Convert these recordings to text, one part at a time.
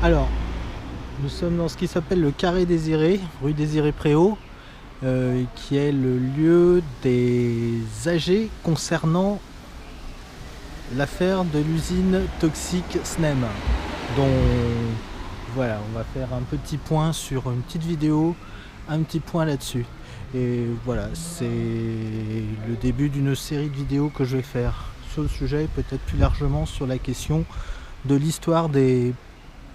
Alors, nous sommes dans ce qui s'appelle le Carré Désiré, rue Désiré-Préau, qui est le lieu des AG concernant l'affaire de l'usine toxique SNEM. Donc voilà, on va faire un petit point sur une petite vidéo, un petit point là-dessus. Et voilà, c'est le début d'une série de vidéos que je vais faire sur le sujet, peut-être plus largement sur la question de l'histoire des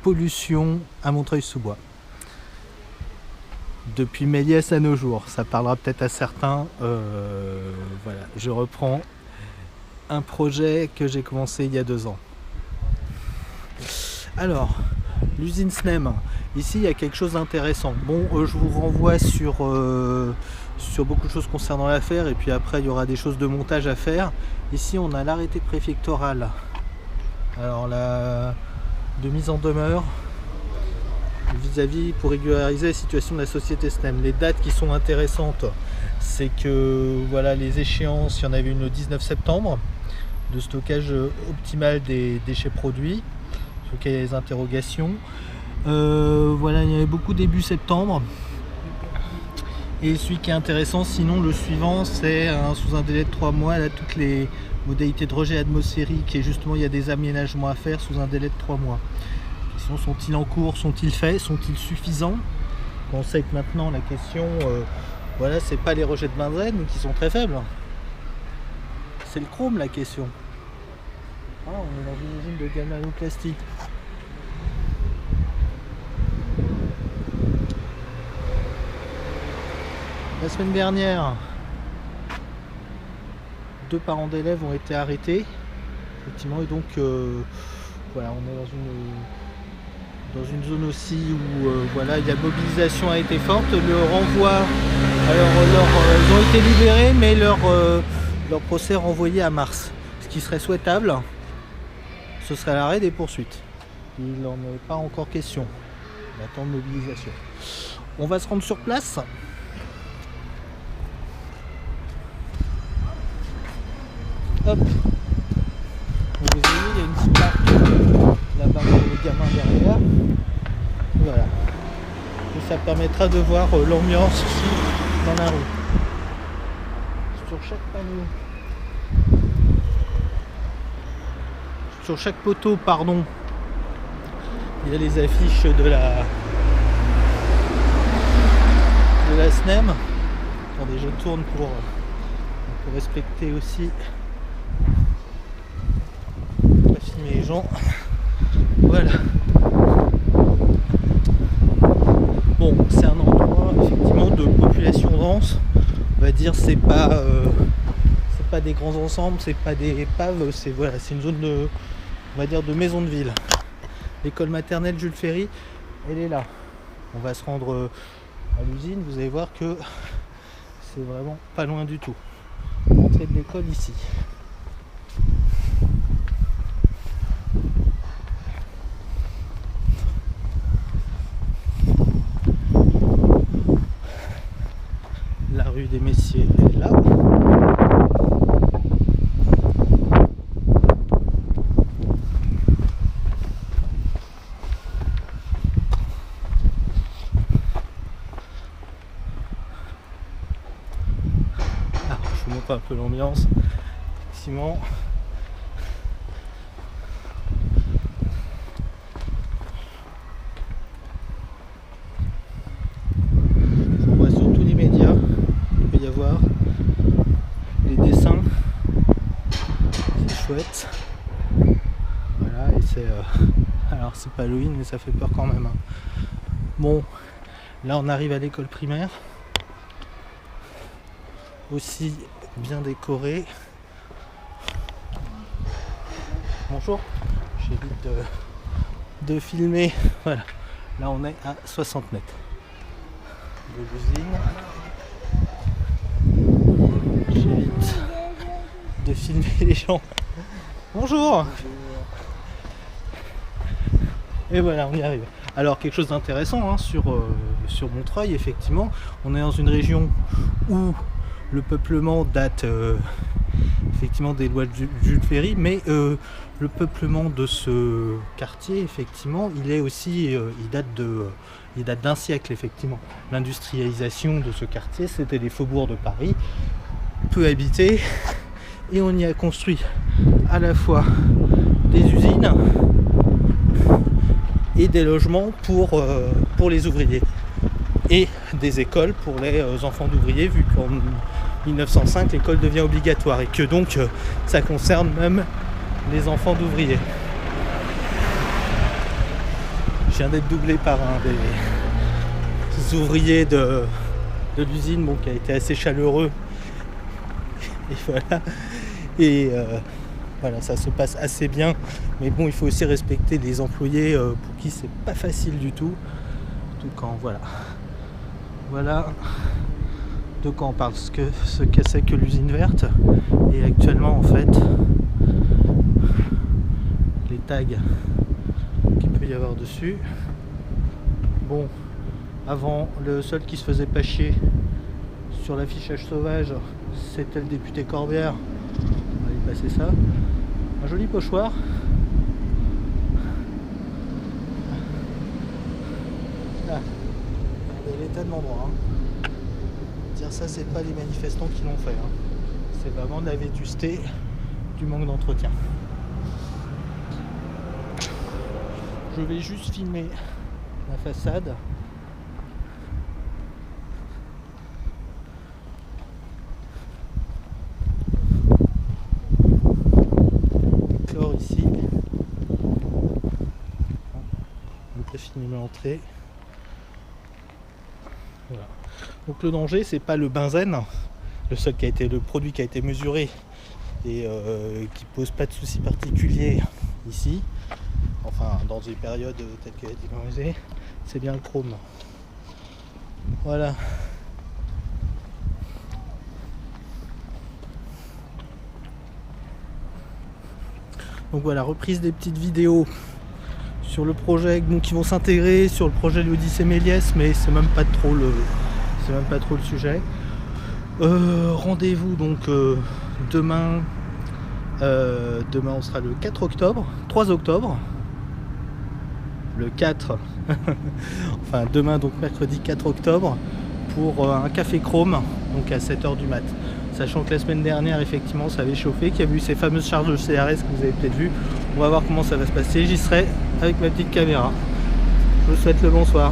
pollutions à Montreuil-sous-Bois. Depuis Méliès à nos jours, ça parlera peut-être à certains. Voilà, je reprends un projet que j'ai commencé il y a 2 ans. Alors, l'usine SNEM, ici il y a quelque chose d'intéressant. Bon, je vous renvoie sur beaucoup de choses concernant l'affaire, et puis après il y aura des choses de montage à faire. Ici on a l'arrêté préfectoral, alors de mise en demeure vis-à-vis pour régulariser la situation de la société SNEM. Les dates qui sont intéressantes, c'est que voilà, les échéances, il y en avait une le 19 septembre de stockage optimal des déchets produits, sur lequel il y a des interrogations. Voilà, il y avait beaucoup début septembre. Et celui qui est intéressant, sinon le suivant, c'est sous un délai de 3 mois, là, toutes les modalités de rejet atmosphérique, et justement il y a des aménagements à faire sous un délai de 3 mois. Sinon, sont-ils en cours, sont-ils faits, sont-ils suffisants? On sait que maintenant la question, voilà, c'est pas les rejets de benzène qui sont très faibles, c'est le chrome la question. Ah, on est dans une usine de galvanoplastie. La semaine dernière, 2 parents d'élèves ont été arrêtés, effectivement, et donc voilà, on est dans une zone aussi où voilà, la mobilisation a été forte. Le renvoi, alors ils ont été libérés, mais leur procès est renvoyé à mars. Ce qui serait souhaitable, ce serait l'arrêt des poursuites. Il n'en est pas encore question. On attend de mobilisation. On va se rendre sur place. Hop. Vous voyez, il y a une petite marque là-bas pour les gamins derrière. Voilà. Et ça permettra de voir l'ambiance aussi dans la rue. Sur chaque panneau. Sur chaque poteau, pardon, il y a les affiches de la SNEM. Attendez, je tourne pour respecter aussi, pas filmer les gens. Voilà. Bon, c'est un endroit effectivement de population dense. On va dire, c'est pas des grands ensembles, c'est pas des épaves, c'est voilà, c'est une zone de, on va dire, de maison de ville. L'école maternelle Jules Ferry, elle est là. On va se rendre à l'usine, vous allez voir que c'est vraiment pas loin du tout. L'entrée de l'école ici. La rue des Messiers est là. Je vous montre un peu l'ambiance. Effectivement, on voit sur tous les médias, il peut y avoir les dessins, c'est chouette. Voilà, et c'est alors c'est pas Halloween, mais ça fait peur quand même, hein. Bon, là on arrive à l'école primaire, aussi bien décorée. Bonjour, j'évite de filmer. Voilà, là on est à 60 mètres de l'usine. J'évite de filmer les gens. Bonjour. Et voilà, on y arrive. Alors quelque chose d'intéressant, hein, sur Montreuil, effectivement, on est dans une région où le peuplement date effectivement des lois de Jules Ferry, mais le peuplement de ce quartier, effectivement, il est aussi, il date d'un siècle, effectivement. L'industrialisation de ce quartier, c'était les faubourgs de Paris, peu habités, et on y a construit à la fois des usines et des logements pour les ouvriers, et des écoles pour les enfants d'ouvriers, vu qu'en 1905 l'école devient obligatoire et que donc ça concerne même les enfants d'ouvriers. Je viens d'être doublé par un des ouvriers de l'usine, bon, qui a été assez chaleureux, et voilà, et voilà, ça se passe assez bien, mais bon, il faut aussi respecter les employés pour qui c'est pas facile du tout quand voilà de quoi on parle, ce que c'est que l'usine verte. Et actuellement, en fait, les tags qu'il peut y avoir dessus, bon, avant, le seul qui se faisait pas chier sur l'affichage sauvage, c'était le député Corbière. On va y passer ça. Un joli pochoir. Ah, regardez l'état de l'endroit, hein. Dire ça, c'est pas les manifestants qui l'ont fait, hein. C'est vraiment de la vétusté, du manque d'entretien. Je vais juste filmer la façade. Clore ici. On peut filmer l'entrée. Voilà. Donc le danger, c'est pas le benzène, le produit qui a été mesuré et qui pose pas de soucis particuliers ici, enfin dans des périodes telles qu'elle a été mémorisée, c'est bien le chrome. Voilà. Donc voilà, reprise des petites vidéos sur le projet, donc, qui vont s'intégrer sur le projet de l'Odyssée Méliès, mais c'est même pas trop le sujet. Rendez-vous donc demain. Demain on sera le 3 octobre. Le 4, enfin demain, donc mercredi 4 octobre, pour un café chrome, donc à 7h du mat. Sachant que la semaine dernière, effectivement, ça avait chauffé, qu'il y a eu ces fameuses charges de CRS que vous avez peut-être vu. On va voir comment ça va se passer. J'y serai avec ma petite caméra. Je vous souhaite le bonsoir.